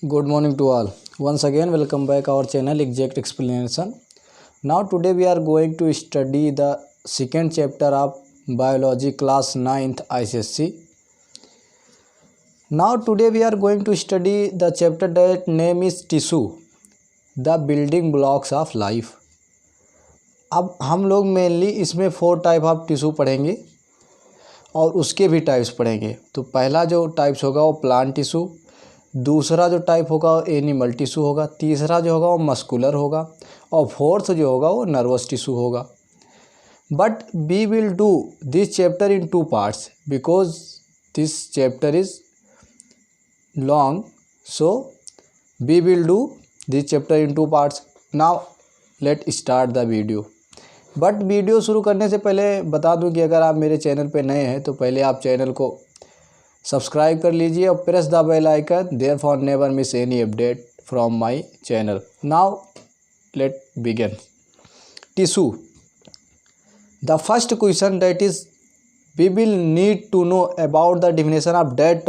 Good morning to all. Once again, welcome back our channel Exact Explanation. Now today we are going to study the second chapter of Biology class 9th ICSC. Now today we are going to study the chapter that name is Tissue, the building blocks of life. अब हम लोग mainly इसमें 4 type of tissue पढ़ेंगे और उसके भी types पढ़ेंगे। तो पहला जो टाइप्स होगा वो प्लांट टिश्यू, दूसरा जो टाइप होगा वो एनिमल टिश्यू होगा, तीसरा जो होगा वो मस्कुलर होगा और फोर्थ जो होगा वो नर्वस टिश्यू होगा। But we will do this chapter in 2 parts because this chapter is long, so we will do this chapter in 2 parts. Now let start the video. But video शुरू करने से पहले बता दूं कि अगर आप मेरे चैनल पे नए हैं तो पहले आप चैनल को सब्सक्राइब कर लीजिए और press the bell icon, therefore never miss any update from my channel. Now let begin. Tissue, the first question that is we will need to know about the definition of that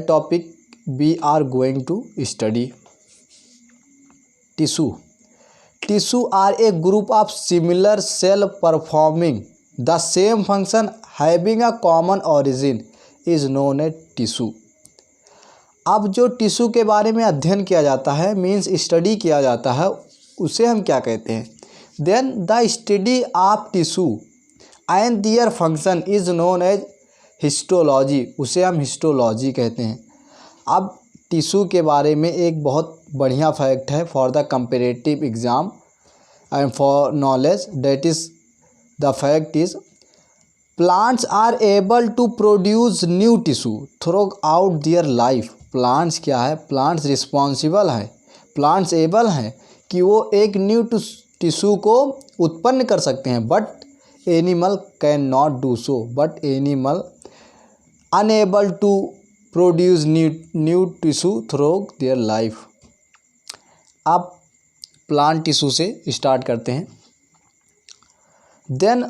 topic we are going to study. Tissue are a group of similar cell performing the same function having a common origin is known as tissue। अब जो tissue के बारे में अध्ययन किया जाता है means study किया जाता है उसे हम क्या कहते हैं? Then the study of tissue and their function is known as histology, उसे हम हिस्टोलॉजी कहते हैं। अब टिश्यू के बारे में एक बहुत बढ़िया फैक्ट है for the comparative exam and for knowledge, that is the fact is plants are able to produce new tissue throughout their life. Plants क्या है? प्लांट्स रिस्पॉन्सिबल है, प्लांट्स एबल हैं कि वो एक न्यू टिश्यू को उत्पन्न कर सकते हैं, but animal can not do so, but animal unable to produce new tissue through their life. आप प्लांट टिश्यू से स्टार्ट करते हैं। Then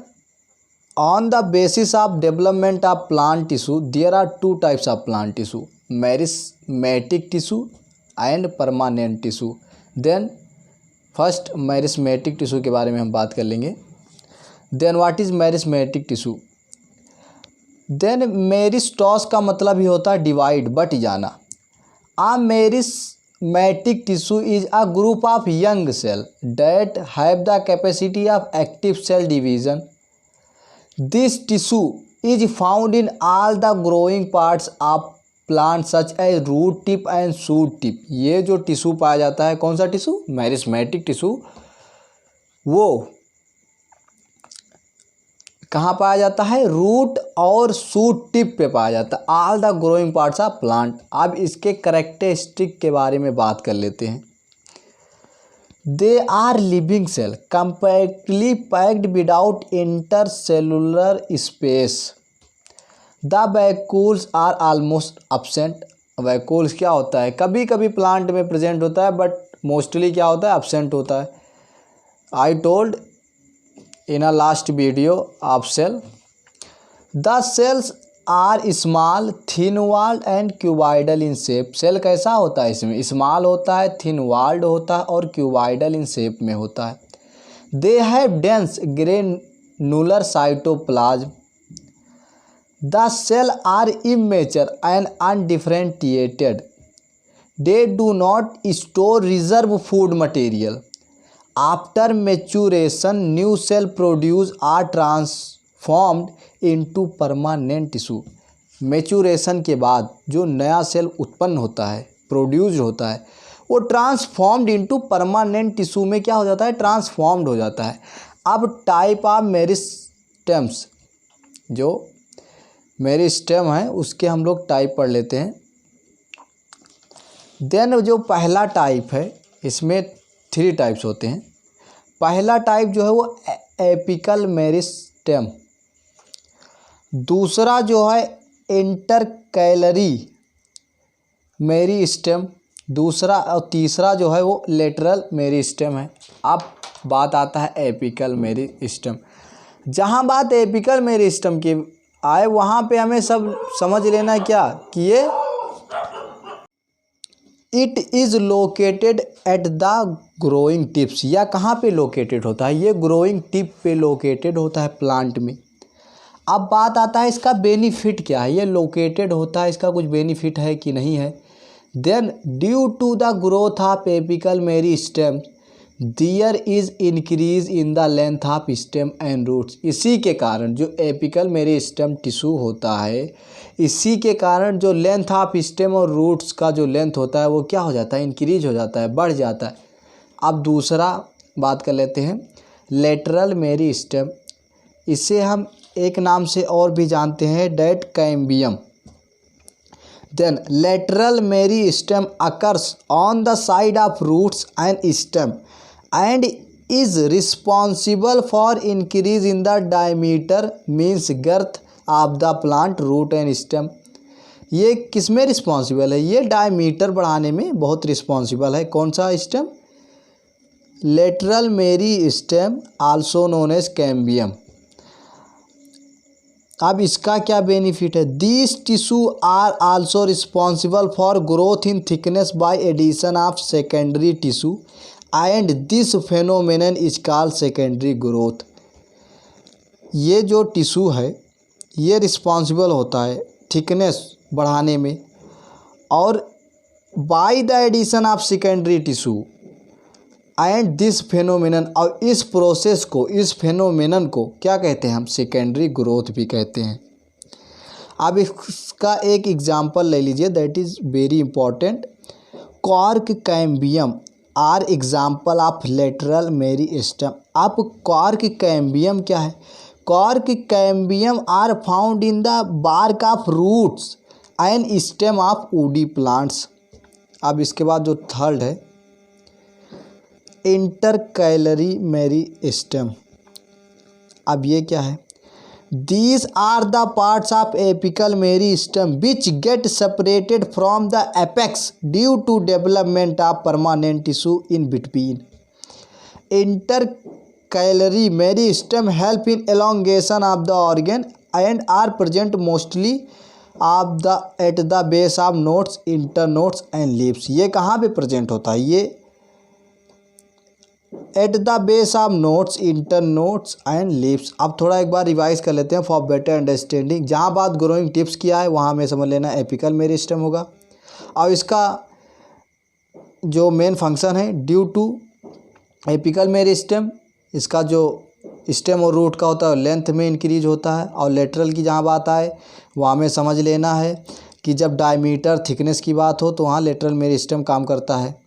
on the basis of development of plant tissue there are 2 types of plant tissue, meristematic tissue and permanent tissue. Then first meristematic tissue के बारे में हम बात कर लेंगे। Then what is meristematic tissue? Then meristos का मतलब ही होता है डिवाइड, बट जाना। A meristematic tissue is a group of young cell that have the capacity of active cell division. This tissue is found in all the growing parts of plant such as root tip and shoot tip. ये जो tissue पाया जाता है, कौन सा tissue? Meristematic tissue. वो कहाँ पाया जाता है? रूट और शूट टिप पे पाया जाता है, all the growing parts of plant. अब इसके करेक्टरिस्टिक के बारे में बात कर लेते हैं। They are living cell compactly packed without intercellular space. The vacuoles are almost absent. Vacuoles क्या होता है? कभी कभी प्लांट में प्रेजेंट होता है बट मोस्टली क्या होता है? एब्सेंट होता है। I told in a last video of cell, the cells are small, thin walled and cuboidal in shape। Cell कैसा होता है? इसमें स्मॉल होता है, थिन वॉल्ड होता है और क्यूबॉइडल इन शेप में होता है। They have dense granular cytoplasm. The cell are immature and undifferentiated. They do not store reserve food material. After maturation new cell produce are transformed into permanent tissue. Maturation के बाद जो नया cell उत्पन्न होता है, प्रोड्यूस होता है, वो ट्रांसफॉर्म्ड इनटू परमानेंट टिश्यू में क्या हो जाता है? ट्रांसफॉर्म्ड हो जाता है। अब टाइप ऑफ मेरिस्टेम्स, जो मेरिस्टेम है उसके हम लोग टाइप पढ़ लेते हैं। देन जो पहला टाइप है इसमें 3 टाइप्स होते हैं। पहला टाइप जो है वो एपिकल मेरिस्टेम, दूसरा जो है इंटरकैलरी मेरिस्टेम, दूसरा और तीसरा जो है वो लेटरल मेरिस्टेम है। अब बात आता है एपिकल मेरिस्टेम। जहाँ बात एपिकल मेरिस्टेम की आए वहाँ पे हमें सब समझ लेना क्या कि ये it is located at the growing tips. या कहाँ पे लोकेटेड होता है, ये ग्रोइंग टिप पे लोकेटेड होता है प्लांट में। अब बात आता है इसका बेनिफिट क्या है, ये लोकेटेड होता है, इसका कुछ बेनिफिट है कि नहीं है। Then due to the growth of apical meristem there is increase in the length of stem and roots. इसी के कारण जो एपिकल मेरिस्टेम टिश्यू होता है, इसी के कारण जो लेंथ ऑफ स्टेम और रूट्स का जो लेंथ होता है वो क्या हो जाता है, इंक्रीज हो जाता है, बढ़ जाता है। अब दूसरा बात कर लेते हैं लेटरल मेरिस्टेम। इसे हम एक नाम से और भी जानते हैं, that cambium. Then lateral meristem occurs on the side of roots and stem and is responsible for increase in the diameter means girth of the plant root and stem। ये किस में रिस्पॉन्सिबल है, ये डायमीटर बढ़ाने में बहुत responsible है। कौन सा stem, lateral meristem also known as cambium. अब इसका क्या बेनिफिट है, this tissue are also responsible for growth in thickness by addition of secondary tissue and this phenomenon is called secondary growth. ये जो टिश्यू है ये रिस्पॉन्सिबल होता है थिकनेस बढ़ाने में और by the addition of secondary tissue and this phenomenon, और इस प्रोसेस को, इस फेनोमेनन को क्या कहते हैं हम, सेकेंडरी ग्रोथ भी कहते हैं। अब इसका एक एग्जांपल ले लीजिए, that is very important. Cork cambium are example of lateral meristem. अब कॉर्क कैम्बियम क्या है, cork cambium are found in the bark of roots and stem of woody plants. अब इसके बाद जो थर्ड है इंटरकैलरी मेरिस्टेम। अब ये क्या है, These are the parts of apical meristem which get separated from the apex due to development of permanent tissue in between. Intercalary meristem help in elongation of the organ and are present mostly at the base of nodes, internodes and leaves। ये कहाँ पे present होता है, ये at the base of notes, इंटरनोट्स and leaves. अब थोड़ा एक बार revise कर लेते हैं फॉर बेटर अंडरस्टैंडिंग। जहाँ बात ग्रोइंग टिप्स किया है वहाँ हमें समझ लेना एपिकल मेरिस्टेम होगा। और इसका जो मेन फंक्शन है, ड्यू टू एपिकल मेरिस्टेम, इसका जो स्टेम और रूट का होता है लेंथ में इंक्रीज होता है। और लेटरल की जहाँ बात आए वहाँ हमें समझ लेना है कि जब डायमीटर थिकनेस की बात हो तो वहाँ लेटरल मेरिस्टेम काम करता है।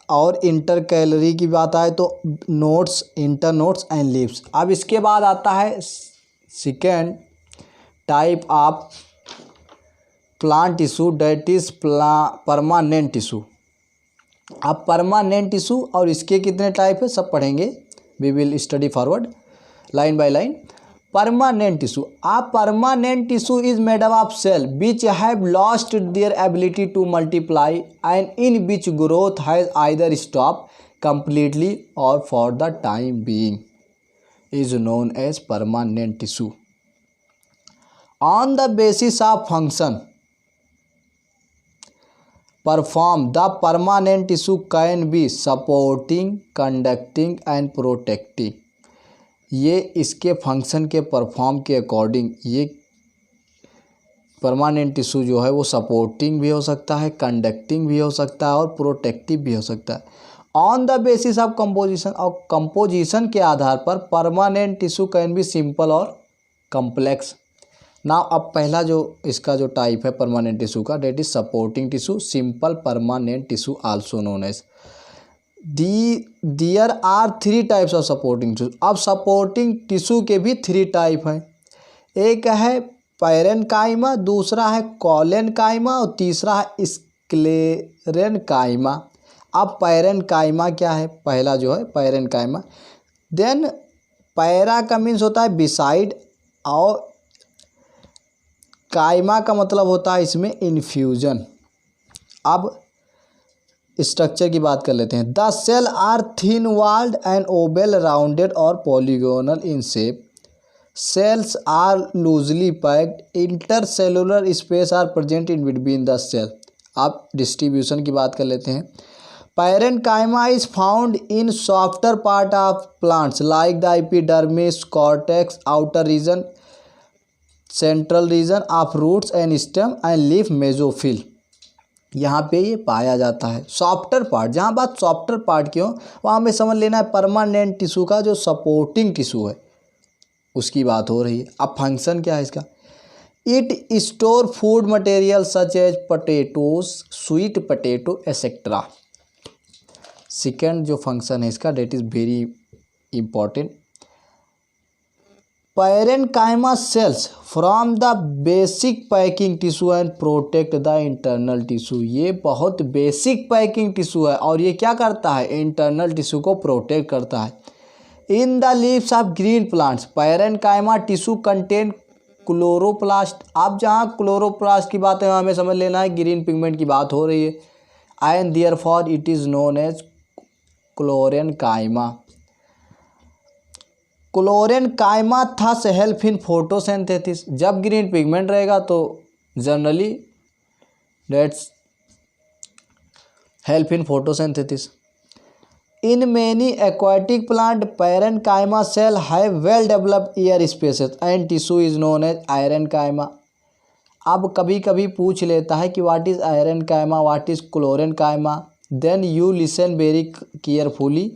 और इंटरकैलरी की बात आए तो नोट्स, इंटरनोट्स एंड लीव्स। अब इसके बाद आता है second type of plant tissue, that is permanent tissue. अब परमानेंट टिश्यू और इसके कितने टाइप है सब पढ़ेंगे, we will study forward line by line. Permanent tissue, a permanent tissue is made up of cells which have lost their ability to multiply and in which growth has either stopped completely or for the time being is known as permanent tissue। On the basis of function performed, the permanent tissue can be supporting, conducting and protecting। ये इसके function के perform के according ये permanent tissue जो है वो supporting भी हो सकता है, कंडक्टिंग भी हो सकता है और प्रोटेक्टिव भी हो सकता है। On the basis of composition, और कंपोजिशन के आधार पर permanent tissue can be simple और कम्प्लेक्स। ना अब पहला जो इसका जो टाइप है परमानेंट टिश्यू का, that is supporting tissue, simple permanent tissue also known as. There are 3 types of supporting tissue. अब सपोर्टिंग टिश्यू के भी 3 टाइप हैं, एक है पैरेनकाइमा, दूसरा है कॉलेनकाइमा और तीसरा है स्क्लेरेनकाइमा। अब पैरेनकाइमा क्या है, पहला जो है पैरेनकाइमा। देन पैरा का मीन्स होता है बिसाइड और काइमा का मतलब होता है इसमें इन्फ्यूजन। अब स्ट्रक्चर की बात कर लेते हैं। The cell are thin walled and oval rounded और polygonal in shape. Cells are loosely packed, intercellular space are present in between the cell. आप डिस्ट्रीब्यूशन की बात कर लेते हैं। Parenchyma is found in softer part of plants like the epidermis, cortex, outer region, central region of roots and stem and leaf, mesophyll. यहाँ पे ये पाया जाता है। सॉफ्टर पार्ट, जहाँ बात सॉफ्टर पार्ट की हो वहाँ हमें समझ लेना है परमानेंट टिश्यू का जो सपोर्टिंग टिश्यू है उसकी बात हो रही है। अब फंक्शन क्या है इसका? It store food material such as potatoes, sweet potato etcetera. Second जो फंक्शन है इसका, that is very important. Parenchyma cells from the basic packing tissue and protect the internal tissue. ये बहुत बेसिक पैकिंग टिश्यू है और ये क्या करता है? इंटरनल टिश्यू को प्रोटेक्ट करता है। In the leaves of green plants parenchyma tissue contain chloroplast. अब जहाँ क्लोरोप्लास्ट की बात है हमें समझ लेना है ग्रीन पिगमेंट की बात हो रही है। And therefore it is known as chlorenchyma. Chlorenchyma thus help in photosynthesis. जब ग्रीन पिगमेंट रहेगा तो generally that's help in photosynthesis. In many aquatic plant parenchyma cell have well developed air spaces and tissue is known as aerenchyma. अब कभी कभी पूछ लेता है कि what is aerenchyma, what is chlorenchyma, then you listen very carefully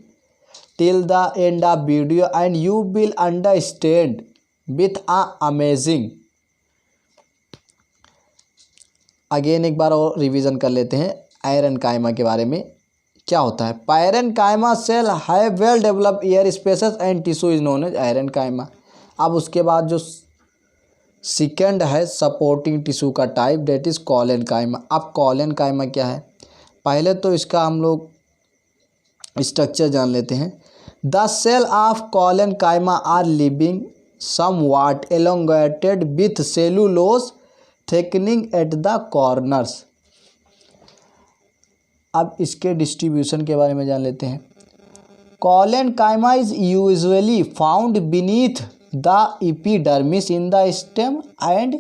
till the end of video and you will understand with a amazing। Again एक बार और revision कर लेते हैं आयरनकाइमा के बारे में क्या होता है। Parenchyma cell have well developed air spaces and tissue is known as aerenchyma. अब उसके बाद जो सेकेंड है सपोर्टिंग टिश्यू का टाइप, डेट इज कोलेनकाइमा। अब कोलेनकाइमा क्या है? पहले तो इसका हम लोग स्ट्रक्चर जान लेते हैं। The cell of collenchyma are living somewhat elongated with cellulose thickening at the corners। अब इसके डिस्ट्रीब्यूशन के बारे में जान लेते हैं। Collenchyma is usually found beneath the epidermis in the stem and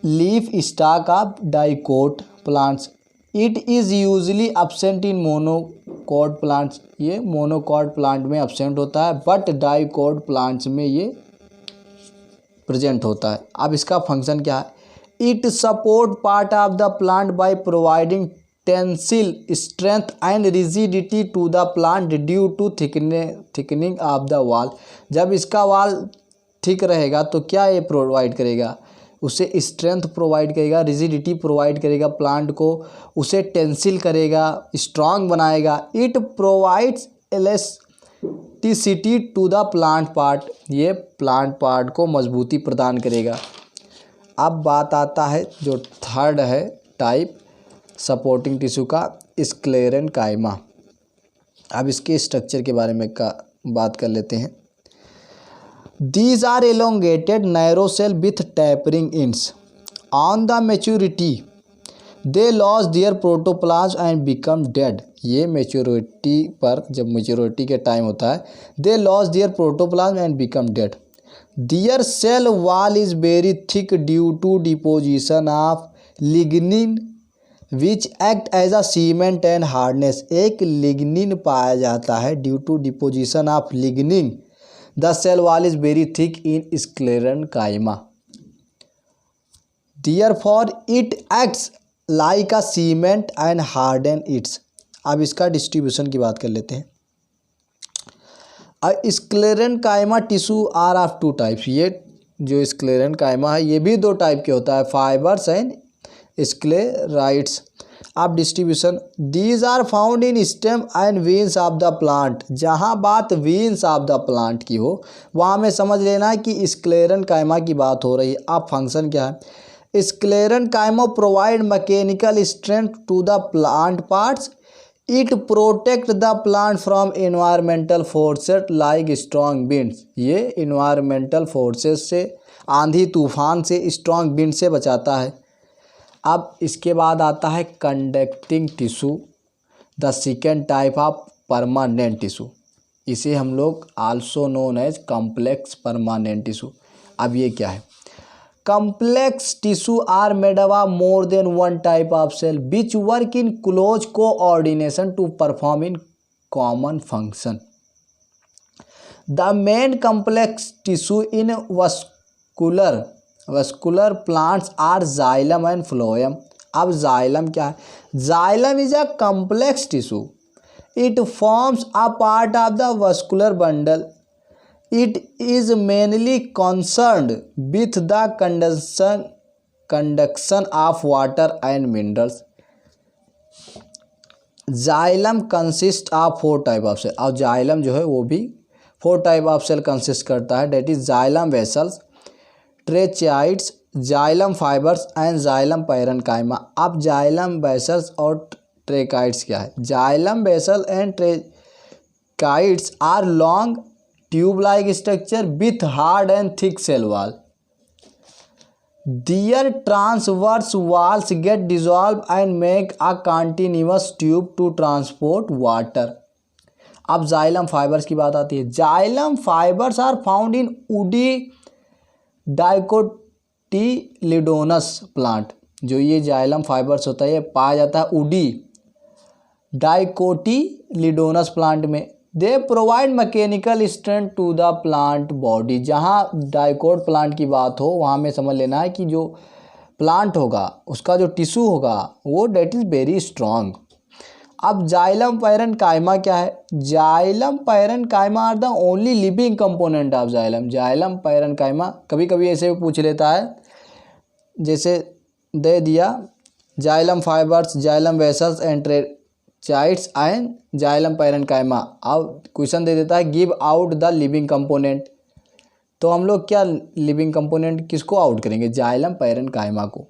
leaf stock of dicot plants. It is usually absent in monocot plants. ये monocot plant में absent होता है बट डाइकोट प्लांट्स में ये प्रेजेंट होता है। अब इसका फंक्शन क्या है? It support part of the plant by providing tensile strength and rigidity to the plant due to thickening of the wall. जब इसका वॉल थिक रहेगा तो क्या ये प्रोवाइड करेगा? उसे स्ट्रेंथ प्रोवाइड करेगा, रिजिडिटी प्रोवाइड करेगा प्लांट को, उसे टेंसिल करेगा, स्ट्रांग बनाएगा। It provides elasticity to the plant part. ये प्लांट पार्ट को मजबूती प्रदान करेगा। अब बात आता है जो थर्ड है टाइप सपोर्टिंग टिश्यू का, स्क्लेरेन्काइमा। अब इसके स्ट्रक्चर के बारे में बात कर लेते हैं। These are elongated narrow cell with tapering ends. On the maturity, they lose their protoplasm and become dead. ये मेच्योरिटी पर, जब मेच्योरिटी के टाइम होता है, they lose their protoplasm and become dead. Their cell wall is very thick due to deposition of lignin which act as a cement and hardness। एक lignin पाया जाता है due to deposition of lignin. The cell wall is very thick in sclerenchyma. Therefore, it acts like a cement and harden it। अब इसका distribution की बात कर लेते हैं। Sclerenchyma tissue are of two types. ये जो स्क्लेरेन्काइमा है ये भी दो टाइप के होता है, फाइबर्स एंड स्क्लेराइड्स। अब distribution, these are found in stem and veins of the plant. जहाँ बात वीन्स ऑफ द प्लांट की हो वहाँ हमें समझ लेना है कि स्क्लेरेन्काइमा की बात हो रही है। अब फंक्शन क्या है? Sclerenchyma provide mechanical strength to the plant parts. It protect the plant from environmental forces like strong winds. ये एनवायरमेंटल फोर्सेस से, आंधी तूफान से, स्ट्रॉन्ग विंड से बचाता है। अब इसके बाद आता है conducting tissue, the second type of permanent tissue. इसे हम लोग also known as complex permanent tissue. अब ये क्या है? complex tissue are made up of more than one type of cell which work in close coordination to perform in common function. The main complex tissue in vascular plants are xylem and phloem. अब xylem क्या है? Xylem is a complex tissue. It forms a part of the vascular bundle. It is mainly concerned with the conduction of water and minerals. Xylem consists of 4 type of cell. और xylem जो है वो भी 4 type of cell consist करता है. That is xylem vessels, tracheids, xylem fibres and xylem parenchyma. अब xylem vessels और tracheids क्या है? Xylem vessel and tracheids are long tube like structure with hard and thick cell wall. Their transverse walls get dissolved and make a continuous tube to transport water. अब xylem fibres की बात आती है. Xylem fibres are found in woody dicotyledonous plant. जो ये xylem fibres होता है ये पाया जाता है वुडी डाइकोटिलिडोनस प्लांट में. They provide mechanical strength to the plant body. जहाँ डाइकोट प्लांट की बात हो वहाँ में समझ लेना है कि जो प्लांट होगा उसका जो टिश्यू होगा वो डेट इज़ वेरी स्ट्रॉन्ग. अब जाइलम पैरेन्काइमा क्या है? Xylem parenchyma are the only living component of xylem. Xylem parenchyma कभी कभी ऐसे भी पूछ लेता है, जैसे दे दिया xylem fibres, xylem vessels and tracheids and xylem parenchyma. अब क्वेश्चन दे देता है give out the living component. तो हम लोग क्या लिविंग कंपोनेंट किसको आउट करेंगे? जाइलम पैरेन्काइमा को.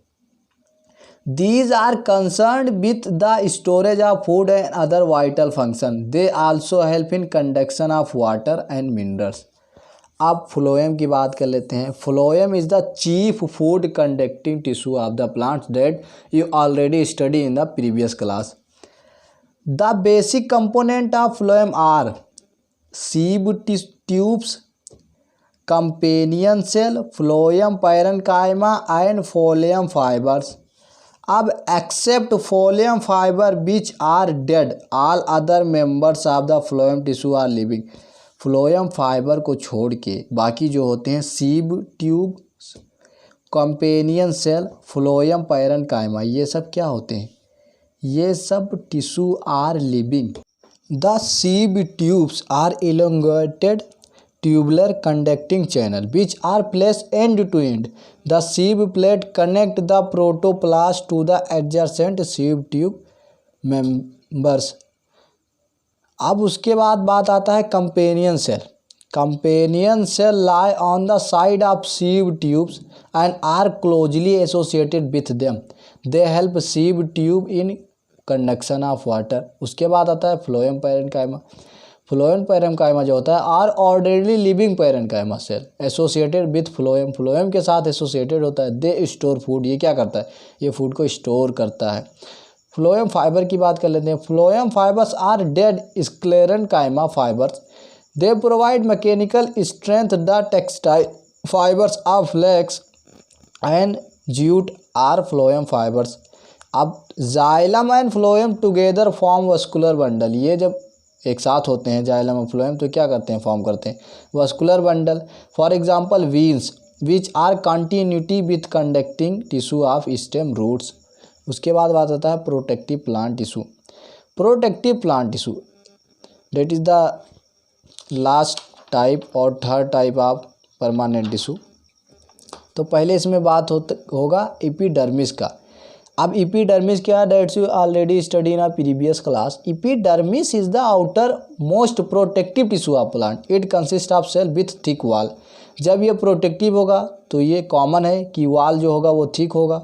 These are concerned with the storage of food and other vital function. They also help in conduction of water and minerals. अब phloem की बात कर लेते हैं. Phloem is the chief food conducting tissue of the plants that you already studied in the previous class. The basic component of phloem are sieve tubes, companion cell, phloem parenchyma and phloem fibers. अब accept phloem fiber which are dead, all other members of the phloem tissue are living. phloem fiber को छोड़ के बाकी जो होते हैं sieve tube, companion cell, phloem parenchyma, ये सब क्या होते हैं? ये सब tissue are living. The sieve tubes are elongated tubular conducting channel which are placed end to end. The sieve plate connect the protoplast to the adjacent sieve tube members. अब उसके बाद बात आता है companion cell. Companion cell lie on the side of sieve tubes and are closely associated with them. They help sieve tube in conduction of water. उसके बाद आता है phloem parenchyma. फ्लोएम पैरेन्काइमा जो होता है are ordinary living parenchyma cell associated with phloem. Phloem के साथ associated होता है. They store food. ये क्या करता है? ये फूड को स्टोर करता है. फ्लोएम फाइबर की बात कर लेते हैं. Phloem fibres are dead sclerenchyma fibres. They provide mechanical strength. The textile fibres of flax and jute are phloem fibres. अब xylem and phloem together form vascular bundle. ये जब एक साथ होते हैं जाइलम और फ्लोएम तो क्या करते हैं? फॉर्म करते हैं vascular bundle. For example veins which are continuity with conducting tissue of stem roots. उसके बाद बात आता है protective plant tissue. Protective plant tissue that is the last type और third type of permanent tissue. तो पहले इसमें बात होगा एपिडर्मिस का. अब एपिडर्मिस क्या है? That's you already study in a previous class. Epidermis is the outermost protective tissue of plant. It consist of cell with thick wall. जब ये प्रोटेक्टिव होगा तो ये कॉमन है कि वॉल जो होगा वो थिक होगा.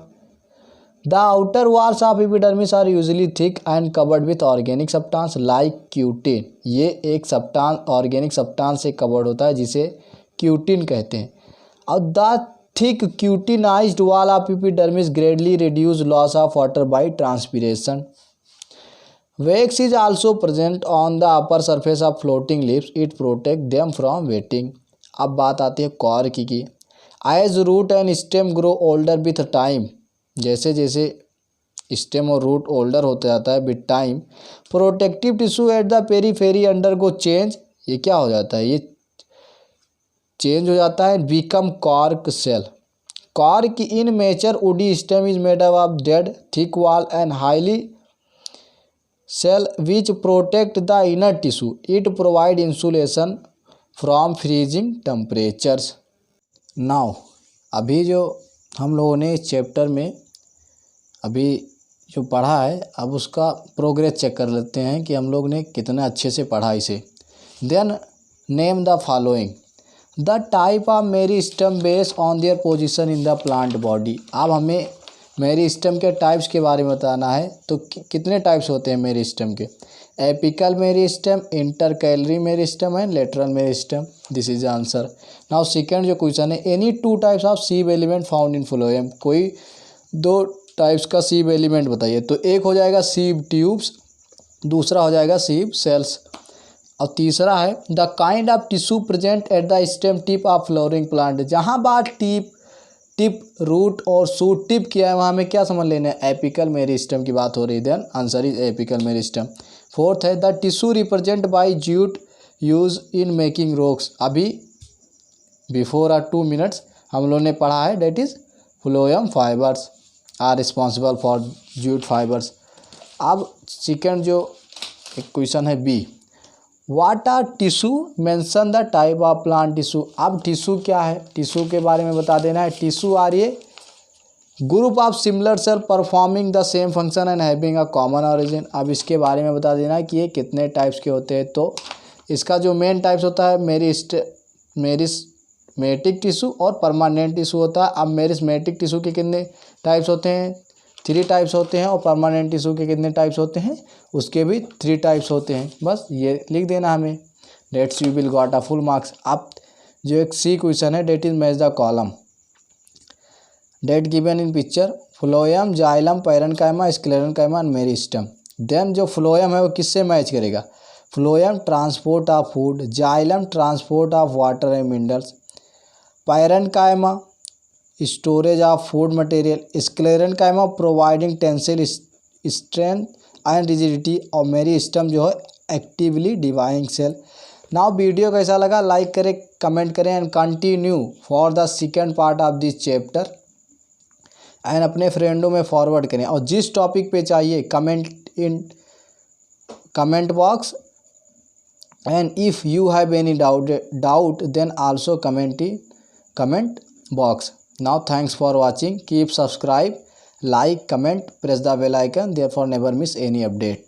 The outer walls of epidermis are usually thick and covered with organic substance like cutin. ये एक सब्सटेंस ऑर्गेनिक सब्सटेंस से कवर्ड होता है जिसे क्यूटिन कहते हैं. और द thick cutinized wall of epidermis greatly reduce loss of water by transpiration. Wax is also present on the upper surface of floating leaves. It protect them from wetting. अब बात आती है कॉर्क की. As root and stem grow older with time, जैसे जैसे stem और root older होता जाता है with time, protective tissue at the periphery undergo change, ये क्या हो जाता है, ये चेंज हो जाता है, become cork cell. Cork in mature woody stem is made up of dead thick wall and highly cell which protect the inner tissue, it provide insulation from freezing temperatures. Now अभी जो हम लोगों ने इस chapter में अभी जो पढ़ा है, अब उसका प्रोग्रेस चेक कर लेते हैं कि हम लोग ने कितना अच्छे से पढ़ा इसे। Then name the following the type of meristem based on their position in the plant body. अब हमें मेरिस्टेम के टाइप्स के बारे में बताना है। तो कितने टाइप्स होते हैं मेरिस्टेम के? Apical meristem, intercalary meristem and lateral meristem. This is the answer. Now second जो क्वेश्चन है, any two types of sieve element found in phloem. कोई दो टाइप्स का सीव एलिमेंट बताइए। तो एक हो जाएगा सीव ट्यूब्स, दूसरा हो जाएगा सीव सेल्स, और तीसरा है the kind of tissue present at the stem tip of flowering plant. जहाँ बात टिप रूट और शूट टिप किया है वहाँ में क्या समझ लेना है, एपिकल मेरिस्टेम की बात हो रही है। Then answer is apical meristem. Fourth है the tissue represent by jute use in making rocks. अभी बिफोर 2 मिनट्स हम लोगों ने पढ़ा है, that is phloem fibres are responsible for jute fibres. अब सेकेंड जो एक क्वेश्चन है B, what are tissue, mention the type of plant tissue. अब टिश्यू क्या है, टिश्यू के बारे में बता देना है। टिश्यू आर ये group of similar cell performing the same function and having a common origin. अब इसके बारे में बता देना है कि ये कितने टाइप्स के होते हैं। तो इसका जो मेन टाइप्स होता है मेरिस्टेमेटिक टिश्यू और परमानेंट टिश्यू होता है। अब मेरिस्टेमेटिक टिश्यू के कितने टाइप्स होते हैं? 3 टाइप्स होते हैं। और परमानेंट टिश्यू के कितने टाइप्स होते हैं? उसके भी 3 टाइप्स होते हैं। बस ये लिख देना हमें, that's you will got a full marks. अब जो एक सी क्वेश्चन है, that is match the column that given in picture, phloem, xylem, parenchyma, sclerenchyma and meristem. Then जो फ्लोएम है वो किससे मैच करेगा? Phloem transport of food, xylem transport of water and minerals, parenchyma storage of food material, sclerenchyma providing tensile strength and rigidity, और meristem जो है actively dividing cell. Now video कैसा लगा लाइक करें, कमेंट करें and continue for the second part of this chapter and अपने फ्रेंडों में forward करें। और जिस टॉपिक पे चाहिए comment in comment box, and if you have any doubt then also comment box. Now thanks for watching. Keep subscribe, like, comment, press the bell icon. Therefore never miss any update.